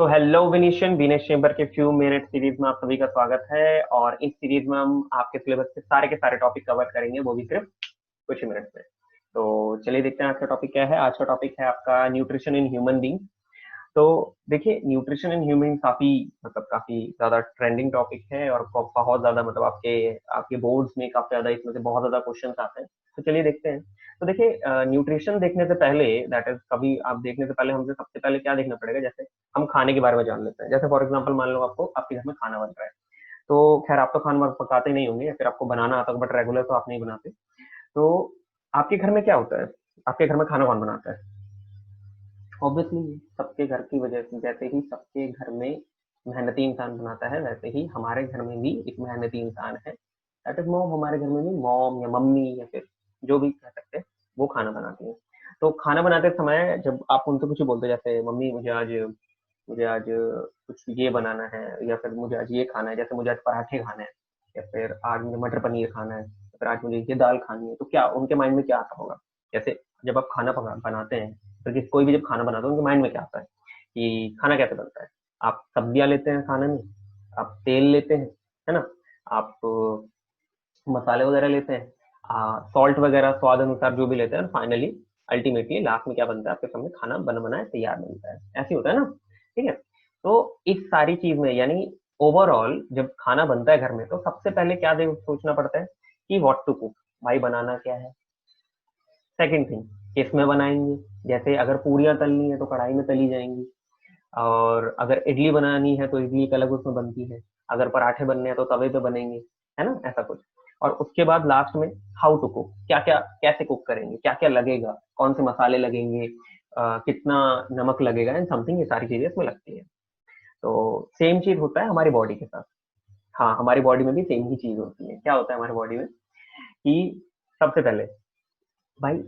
तो hello विनीशन Vinesh chamber के few minute series में आप सभी का स्वागत है। और इस सीरीज में हम आपके सिलेबस के सारे टॉपिक कवर करेंगे, वो भी सिर्फ कुछ ही मिनट में। तो चलिए देखते हैं आज का टॉपिक क्या है। आज का टॉपिक है आपका न्यूट्रिशन इन ह्यूमन बींग। तो देखिए, न्यूट्रिशन इन ह्यूमन काफी ज्यादा ट्रेंडिंग टॉपिक है और बहुत ज्यादा मतलब आपके आपके बोर्ड्स में काफी ज्यादा इसमें से बहुत ज्यादा क्वेश्चंस आते हैं। तो चलिए देखते हैं। तो देखिए, न्यूट्रिशन देखने से पहले, दैट इज कभी आप देखने से पहले हमसे सबसे पहले क्या देखना पड़ेगा। जैसे हम खाने के बारे में जान लेते हैं। जैसे फॉर एग्जाम्पल मान लो आपको आपके घर में खाना बन रहा है। तो खैर आप तो खाना पकाते नहीं होंगे या फिर आपको बनाना आता है, बट रेगुलर तो आप नहीं बनाते। तो आपके घर में क्या होता है? आपके घर में खाना कौन बनाता है? ऑब्वियसली सबके घर की वजह से, जैसे ही सबके घर में मेहनती इंसान बनाता है, वैसे ही हमारे घर में भी एक मेहनती इंसान है, दैट इज मॉम। हमारे घर में भी मॉम या मम्मी या फिर जो भी कह सकते हैं, वो खाना बनाती है। तो खाना बनाते समय जब आप उनसे कुछ बोलते हैं, जैसे मम्मी मुझे आज कुछ ये बनाना है, या फिर मुझे आज ये खाना है, जैसे मुझे आज पराठे खाने हैं, या फिर आज मुझे मटर पनीर खाना है, या फिर आज मुझे ये दाल खानी है, तो क्या उनके माइंड में क्या आता होगा? जैसे जब आप खाना बनाते हैं, तो कोई भी जब खाना बनाते हैं, उनके माइंड में क्या आता है कि खाना कैसे बनता है? आप सब्जियां लेते हैं खाने में, आप तेल लेते हैं, है ना, आप मसाले वगैरह लेते हैं, सॉल्ट वगैरह स्वाद अनुसार जो भी लेते हैं, फाइनली अल्टीमेटली लास्ट में क्या बनता है? आपके सामने खाना बन बनाया तैयार मिलता है। ऐसे ही होता है ना? ठीक है। तो इस सारी चीज में, यानी ओवरऑल जब खाना बनता है घर में, तो सबसे पहले क्या सोचना पड़ता है कि व्हाट टू कुक। भाई बनाना क्या है। सेकंड थिंग, किसमें बनाएंगे। जैसे अगर पूरियां तलनी है तो कढ़ाई में तली जाएंगी, और अगर इडली बनानी है तो इडली एक अलग उसमें बनती है, अगर पराठे बनने हैं तो तवे पे बनेंगे, है ना, ऐसा कुछ। और उसके बाद लास्ट में हाउ टू कुक, क्या क्या कैसे कुक करेंगे, क्या क्या लगेगा, कौन से मसाले लगेंगे, कितना नमक लगेगा एंड समथिंग, ये सारी चीजें इसमें लगती है। तो सेम चीज होता है हमारी बॉडी के साथ। हाँ, हमारी बॉडी में भी सेम ही चीज होती है। क्या होता है हमारी बॉडी में कि सबसे पहले भाई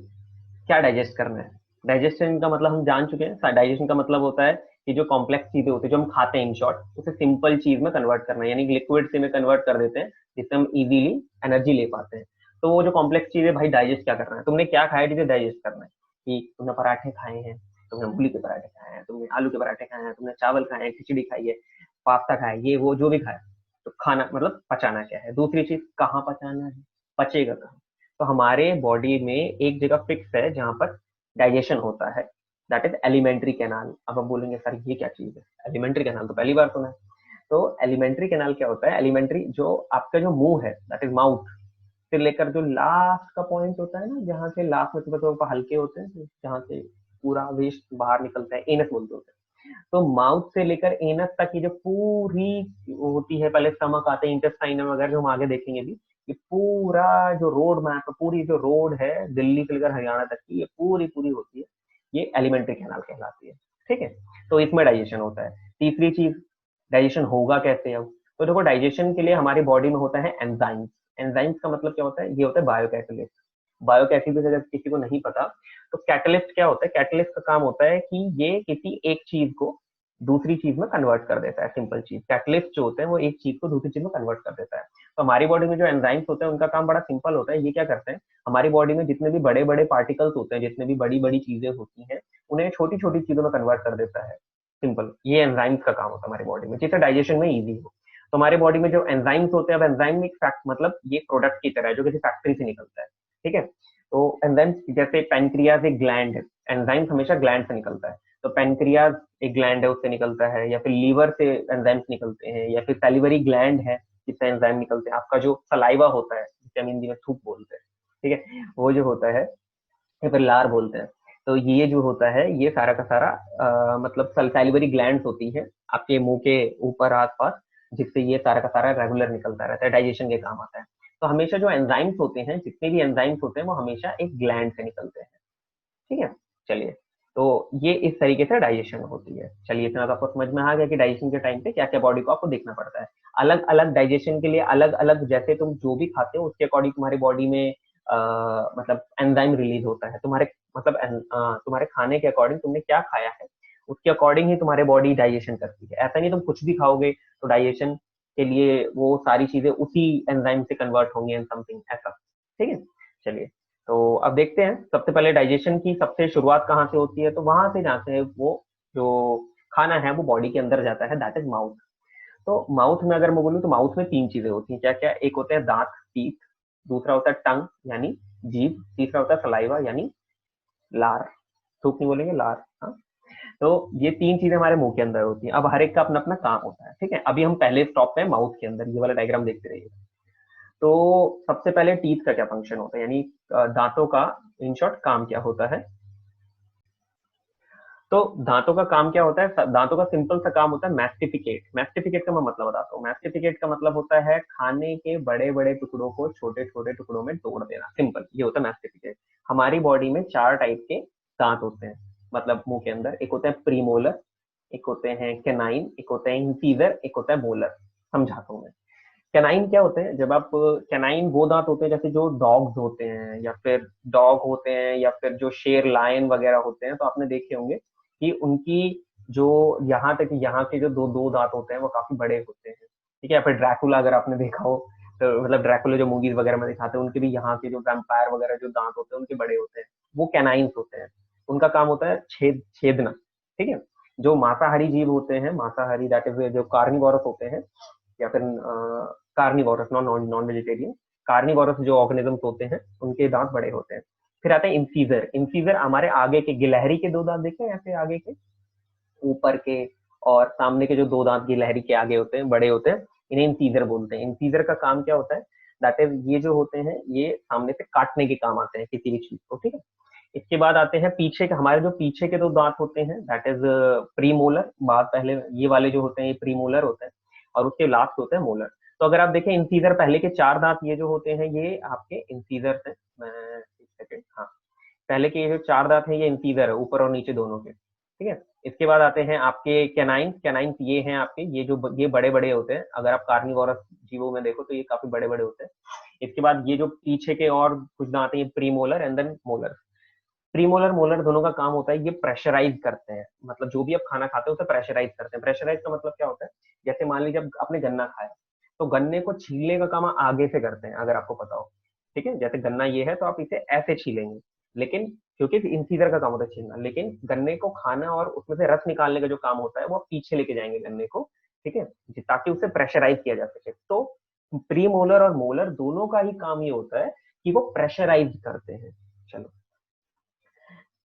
क्या डाइजेस्ट करना है। डाइजेशन का मतलब हम जान चुके हैं। डाइजेशन का मतलब होता है कि जो कॉम्प्लेक्स चीजें होती है जो हम खाते हैं, इन शॉर्ट उसे सिंपल चीज में कन्वर्ट करना है, यानी लिक्विड से में कन्वर्ट कर देते हैं, जिससे हम इजीली एनर्जी ले पाते हैं। तो वो जो कॉम्प्लेक्स चीज है भाई, डाइजेस्ट क्या करना है, तुमने क्या खाया जिसे डाइजेस्ट करना है। कि तुमने पराठे खाए हैं, तुमने मूली के पराठे खाए हैं, तुमने आलू के पराठे खाए हैं, तुमने चावल खाए हैं, खिचड़ी खाई है, पास्ता खाया है, ये वो जो भी खाया। तो खाना मतलब पचाना क्या है। दूसरी चीज, कहाँ पचाना है, पचेगा कहाँ। तो हमारे बॉडी में एक जगह फिक्स है जहां पर डाइजेशन होता है, दैट इज एलिमेंट्री कैनाल। अब हम बोलेंगे सर ये क्या चीज है, एलिमेंट्री कैनाल तो पहली बार सुना है। तो एलिमेंट्री कैनाल क्या होता है? एलिमेंट्री जो आपका जो मुंह है, दैट इज माउथ, से लेकर जो लास्ट का पॉइंट होता है ना, जहाँ से लास्ट में तो हल्के होते हैं, जहाँ से पूरा वेस्ट बाहर निकलता है, एनस बोलते होते हैं। तो माउथ से लेकर एनस तक की जो पूरी होती है, पहले स्टमक आते हैं, इंटेस्टाइन वगैरह जो हम आगे देखेंगे भी, ये पूरा जो रोड मैप है, पूरी जो रोड है दिल्ली से लेकर हरियाणा तक की, ये पूरी पूरी होती है, ये एलिमेंट्री कैनाल कहलाती है। ठीक है। तो इसमें डाइजेशन होता है। तीसरी चीज, डाइजेशन होगा कैसे अब? तो देखो, डाइजेशन के लिए हमारी बॉडी में होता है एंजाइम्स। एंजाइम्स का मतलब क्या होता है? ये होता है बायोकैटलिस्ट। बायोकैटलिस्ट अगर किसी को नहीं पता, तो कैटलिस्ट क्या होता है? कैटलिस्ट का काम होता है कि ये किसी एक चीज को दूसरी चीज में कन्वर्ट कर देता है। सिंपल चीज, कैटलिस्ट जो होते हैं वो एक चीज को दूसरी चीज में कन्वर्ट कर देता है। तो हमारी बॉडी में जो एंजाइम्स होते हैं उनका काम बड़ा सिंपल होता है। ये क्या करते हैं, हमारी बॉडी में जितने भी बड़े बड़े पार्टिकल्स होते हैं, जितने भी बड़ी बड़ी चीजें होती हैं, उन्हें छोटी छोटी चीजों में कन्वर्ट कर देता है। सिंपल, ये एंजाइम्स का काम होता है हमारी बॉडी में, जिससे डाइजेशन में इजी हो। तो हमारी बॉडी में जो एंजाइम्स होते हैं, अब एंजाइम एक फैक्ट मतलब ये प्रोडक्ट की तरह है जो किसी फैक्ट्री से निकलता है। ठीक है। तो एंजाइम्स, जैसे पेनक्रियाज एक ग्लैंड है, एंजाइम्स हमेशा ग्लैंड से निकलता है। तो पेनक्रियाज एक ग्लैंड है, उससे निकलता है, या फिर लीवर से एंजाइम्स निकलते हैं, या फिर सैलिवरी ग्लैंड है जिससे एंजाइम निकलते हैं। आपका जो सलाइवा होता है, जिसे हम हिंदी में थूक बोलते हैं, ठीक है, वो जो होता है, या फिर लार बोलते हैं। तो ये जो होता है, ये सारा का सारा मतलब सैलिवरी ग्लैंड्स होती है आपके मुंह के ऊपर आसपास, जिससे ये सारा का सारा रेगुलर निकलता रहता है, डाइजेशन के काम आता है। तो हमेशा जो एंजाइम्स होते हैं, जितने भी एंजाइम्स होते हैं, वो हमेशा एक ग्लैंड से निकलते हैं। ठीक है। चलिए, तो ये इस तरीके से डाइजेशन होती है। चलिए, इतना तो आपको समझ में आ गया कि डाइजेशन के टाइम पे क्या क्या बॉडी को आपको देखना पड़ता है। अलग अलग डाइजेशन के लिए अलग अलग, जैसे तुम जो भी खाते हो उसके अकॉर्डिंग तुम्हारी बॉडी में मतलब एंजाइम रिलीज होता है। तुम्हारे मतलब तुम्हारे खाने के अकॉर्डिंग, तुमने क्या खाया है उसके अकॉर्डिंग ही तुम्हारे बॉडी डाइजेशन करती है। ऐसा नहीं तुम कुछ भी खाओगे तो डाइजेशन के लिए वो सारी चीजें उसी एंजाइम से कन्वर्ट होंगी एंड समथिंग ऐसा। ठीक है। चलिए, तो अब देखते हैं सबसे पहले डाइजेशन की सबसे शुरुआत कहाँ से होती है। तो वहां से जहाँ से वो जो खाना है वो बॉडी के अंदर जाता है, दैट इज माउथ। तो माउथ में अगर मैं बोलूँ तो माउथ में 3 चीजें होती हैं, क्या क्या? एक होते हैं दांत, टीथ, दूसरा होता है टंग यानी जीभ, तीसरा होता है सलाइवा यानी लार। थूक नहीं बोलेंगे, लार। हाँ, तो ये 3 चीजें हमारे मुंह के अंदर होती हैं। अब हर एक का अपना अपना काम होता है, ठीक है। अभी हम पहले स्टॉप पे माउथ के अंदर, ये वाला डायग्राम देखते रहिए। तो सबसे पहले टीथ का क्या फंक्शन होता है, यानी दांतों का इन शॉर्ट काम क्या होता है? तो दांतों का काम क्या होता है? दांतों का सिंपल सा काम होता है मैस्टिफिकेट। मैस्टिफिकेट का मैं मतलब बताता हूँ। मैस्टिफिकेट का मतलब होता है खाने के बड़े बड़े टुकड़ों को छोटे छोटे टुकड़ों में तोड़ देना, सिंपल ये होता है मैस्टिफिकेट। हमारी बॉडी में 4 टाइप के दांत होते हैं, मतलब मुंह के अंदर। एक होता है प्रीमोलर, एक होते हैं कैनाइन, एक होता है इंसीजर, एक होता है मोलर। समझाता हूँ मैं। कैनाइन क्या होते हैं? जब आप कैनाइन वो दांत होते हैं जैसे जो डॉग्स होते हैं या फिर डॉग होते हैं या फिर जो शेर लायन वगैरह होते हैं, तो आपने देखे होंगे कि उनकी जो यहाँ तक यहाँ के जो दो दो दांत होते हैं वो काफी बड़े होते हैं, ठीक है। या फिर ड्रैकुला अगर आपने देखा हो, तो मतलब ड्रैकुला जो मूवीज वगैरह में दिखाते हैं, उनके भी यहाँ के जो वैम्पायर वगैरह जो दांत होते हैं उनके बड़े होते हैं, वो कैनाइन्स होते हैं। उनका काम होता है छेदना, ठीक है। जो मांसाहारी जीव होते हैं, मांसाहारी दैट इज जो कार्निवोरस होते हैं, या फिर carnivorous, non non vegetarian, carnivorous जो ऑर्गेनिजम्स होते हैं उनके दांत बड़े होते हैं। फिर आते हैं इंसीजर। इंसीजर हमारे आगे के गिलहरी के 2 दांत देखे हैं, ऐसे आगे के, ऊपर के और सामने के जो 2 दांत गिलहरी के आगे होते हैं, बड़े होते हैं, इन्हें इंसीजर बोलते हैं। इंसीजर का काम क्या होता है? दैट इज ये जो होते हैं ये सामने से काटने के काम आते हैं किसी भी चीज को, ठीक है। इसके बाद आते हैं पीछे के, हमारे जो पीछे के 2 दांत होते हैं, दैट इज प्रीमोलर। बात पहले ये वाले जो होते हैं ये प्रीमोलर होते हैं, और उसके लास्ट होते हैं मोलर। तो अगर आप देखें इंसीजर, पहले के 4 दांत ये जो होते हैं ये आपके इंसीजर हैं। मैं एक सेकेंड, हाँ, पहले के ये जो 4 दांत हैं ये इंसीजर है, ऊपर और नीचे दोनों के, ठीक है। इसके बाद आते हैं आपके कैनाइन्स। कैनाइन्स ये हैं आपके, ये जो ये बड़े बड़े होते हैं, अगर आप कार्निवोरस जीवों में देखो तो ये काफी बड़े बड़े होते हैं। इसके बाद ये जो पीछे के और कुछ दांत हैं ये premolar and then molar. Premolar molar दोनों का काम होता है ये प्रेशराइज करते हैं, मतलब जो भी आप खाना खाते हो उसे प्रेशराइज करते हैं। प्रेशराइज का मतलब क्या होता है? जैसे मान लीजिए आपने गन्ना खाया, तो गन्ने को छीलने का काम आगे से करते हैं, अगर आपको पता हो, ठीक है। जैसे गन्ना ये है तो आप इसे ऐसे छीलेंगे, लेकिन क्योंकि इंसीजर का काम होता है छीलना, लेकिन गन्ने को खाना और उसमें से रस निकालने का जो काम होता है वो आप पीछे लेके जाएंगे गन्ने को, ठीक है, ताकि उसे प्रेशराइज किया जा सके। तो प्री मोलर और मोलर दोनों का ही काम ये होता है कि वो प्रेशराइज करते हैं। चलो,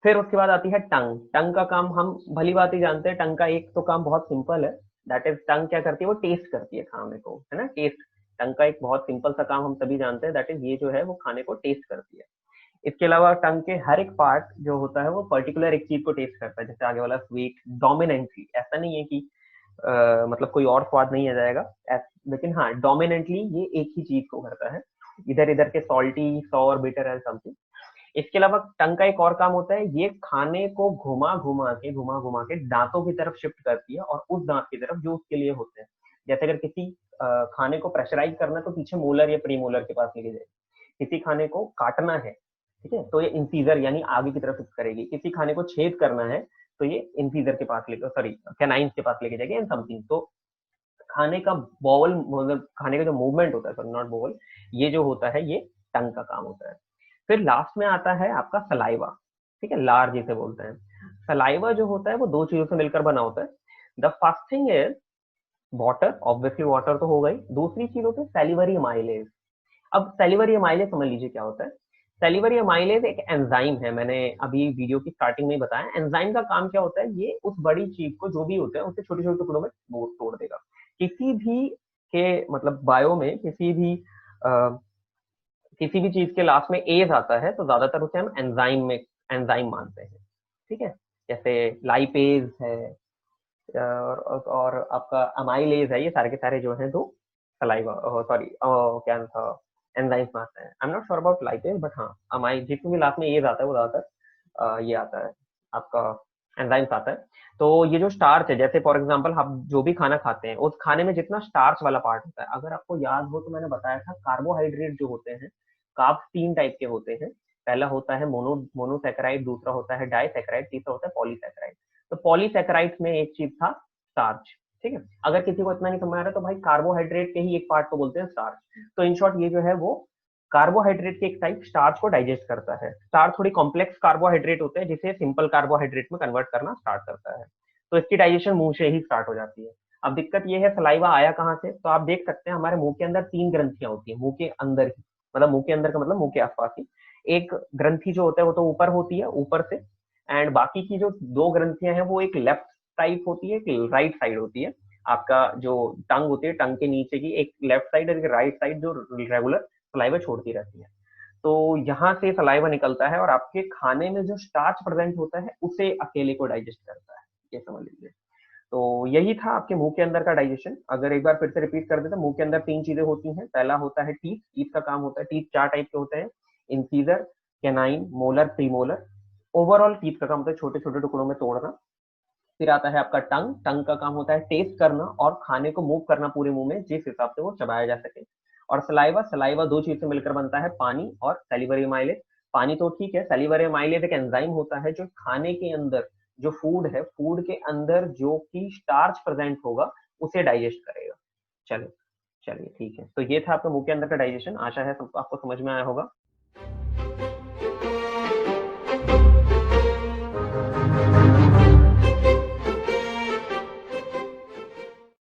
फिर उसके बाद आती है टंग। टंग का काम हम भली बात ही जानते हैं। टंग का एक तो काम बहुत सिंपल है, दैट इज टंग क्या करती है? वो टेस्ट करती है खाने को, है ना, टेस्ट। टंग का एक बहुत सिंपल सा काम हम सभी जानते हैं, दैट इज ये जो है वो खाने को टेस्ट करती है। इसके अलावा टंग के हर एक पार्ट जो होता है वो पर्टिकुलर एक चीज को टेस्ट करता है, जैसे आगे वाला स्वीट, डोमिनेंटली। ऐसा नहीं है कि मतलब कोई और स्वाद नहीं आ जाएगा, लेकिन हाँ डोमिनेंटली ये एक ही चीज को करता है, इधर इधर के salty, sour, bitter and something. इसके अलावा टंग का एक और काम होता है, ये खाने को घुमा घुमा के दांतों की तरफ शिफ्ट करती है, और उस दांत की तरफ जो उसके लिए होते हैं। जैसे अगर किसी खाने को प्रेशराइज करना है तो पीछे मोलर या प्रीमोलर के पास लेके जाएगी। किसी खाने को काटना है, ठीक है, तो ये इंसीजर यानी आगे की तरफ शिफ्ट करेगी। किसी खाने को छेद करना है तो ये इंसीजर के पास लेकर, सॉरी, कैनाइन्स के पास लेके जाएगी एंड समथिंग। तो खाने का बॉल, मतलब खाने का जो मूवमेंट होता है, सॉरी नॉट बॉल, ये जो होता है ये टंग का काम होता है। फिर लास्ट में आता है आपका सलाइवा, ठीक है, लार जिसे बोलते हैं। सलाइवा जो होता है वो 2 चीजों से मिलकर बना होता है। The first thing is water, obviously water तो होगा ही। दूसरी चीज होती है सैलिवरी अमाइलेज। अब सैलिवरी अमाइलेज समझ लीजिए क्या होता है। सैलिवरी अमाइलेज एक एंजाइम है, मैंने अभी वीडियो की स्टार्टिंग में ही बताया। एंजाइम का काम क्या होता है? ये उस बड़ी चीज को जो भी होता है उसे छोटे छोटे टुकड़ों में वो तोड़ देगा। किसी भी के मतलब बायो में किसी भी चीज के लास्ट में एज आता है तो ज्यादातर उसे हम एंजाइम मानते हैं, ठीक है। जैसे लाइपेज है और आपका अमाइलेज है, ये सारे के सारे जो हैं तो सलाइवा, सॉरी क्या नाम था, एंजाइम्स में आते हैं। I am not sure about lipase, but हाँ अमाइल जिसमें भी लास्ट में एज आता है वो ज्यादातर ये आता है आपका एंजाइम्स आता है। तो ये जो स्टार्च है, जैसे फॉर एग्जांपल हम जो भी खाना खाते हैं उस खाने में जितना स्टार्च वाला पार्ट होता है, अगर आपको याद हो तो मैंने बताया था कार्बोहाइड्रेट जो होते हैं, कार्ब्स 3 टाइप के होते हैं। पहला होता है मोनोसैकेराइड, दूसरा होता है डाइसैकेराइड, तीसरा होता है पॉलीसैकेराइड। तो पॉलीसैकेराइड में एक चीज था स्टार्च, ठीक है। अगर किसी को इतना नहीं समझ आ रहा तो भाई कार्बोहाइड्रेट के ही एक पार्ट को बोलते हैं स्टार्च। तो इन शॉर्ट ये जो है वो कार्बोहाइड्रेट के एक टाइप स्टार्च को डाइजेस्ट करता है। स्टार्च थोड़ी कॉम्प्लेक्स कार्बोहाइड्रेट होते हैं जिसे सिंपल कार्बोहाइड्रेट में कन्वर्ट करना स्टार्ट करता है। तो इसकी डाइजेशन मुंह से ही स्टार्ट हो जाती है। अब दिक्कत ये है सलाइवा आया कहाँ से, तो आप देख सकते हैं हमारे मुंह के अंदर 3 ग्रंथियां होती है, मुंह के अंदर ही, मतलब मुंह के अंदर का मतलब मुंह के आसपास ही। एक ग्रंथि जो होता है वो तो ऊपर होती है, ऊपर से, एंड बाकी की जो 2 ग्रंथियां हैं वो एक लेफ्ट टाइप होती है, एक राइट साइड होती है। आपका जो टंग होती है, टंग के नीचे की एक लेफ्ट साइड और एक राइट साइड जो रेगुलर सलाइवा छोड़ती रहती है। तो यहाँ से सलाइवा निकलता है और आपके खाने में जो स्टार्च प्रेजेंट होता है उसे अकेले को डाइजेस्ट करता है, ये समझ लीजिए। तो यही था आपके मुंह के अंदर का डाइजेशन। अगर एक बार फिर से रिपीट कर देते, मुंह के अंदर 3 चीजें होती हैं। पहला होता है टीथ, टीथ का काम होता है, टीथ 4 टाइप के होते हैं, incisor, canine, molar, premolar. Overall teeth का काम होता है छोटे छोटे टुकड़ों में तोड़ना। फिर आता है आपका टंग, टंग का काम होता है टेस्ट करना और खाने को मूव करना पूरे मुंह में जिस हिसाब से वो चबाया जा सके। और सलाइवा, सलाइवा 2 चीज से मिलकर बनता है, पानी और सैलिवरी माइलेज। पानी तो ठीक है, सैलिवरी माइलेज एक एंजाइम होता है जो खाने के अंदर जो फूड है, फूड के अंदर जो कि स्टार्च प्रेजेंट होगा उसे डाइजेस्ट करेगा। चलिए चलिए ठीक है, तो ये था आपका मुंह के अंदर का डाइजेशन। आशा है सबको आपको समझ में आया होगा।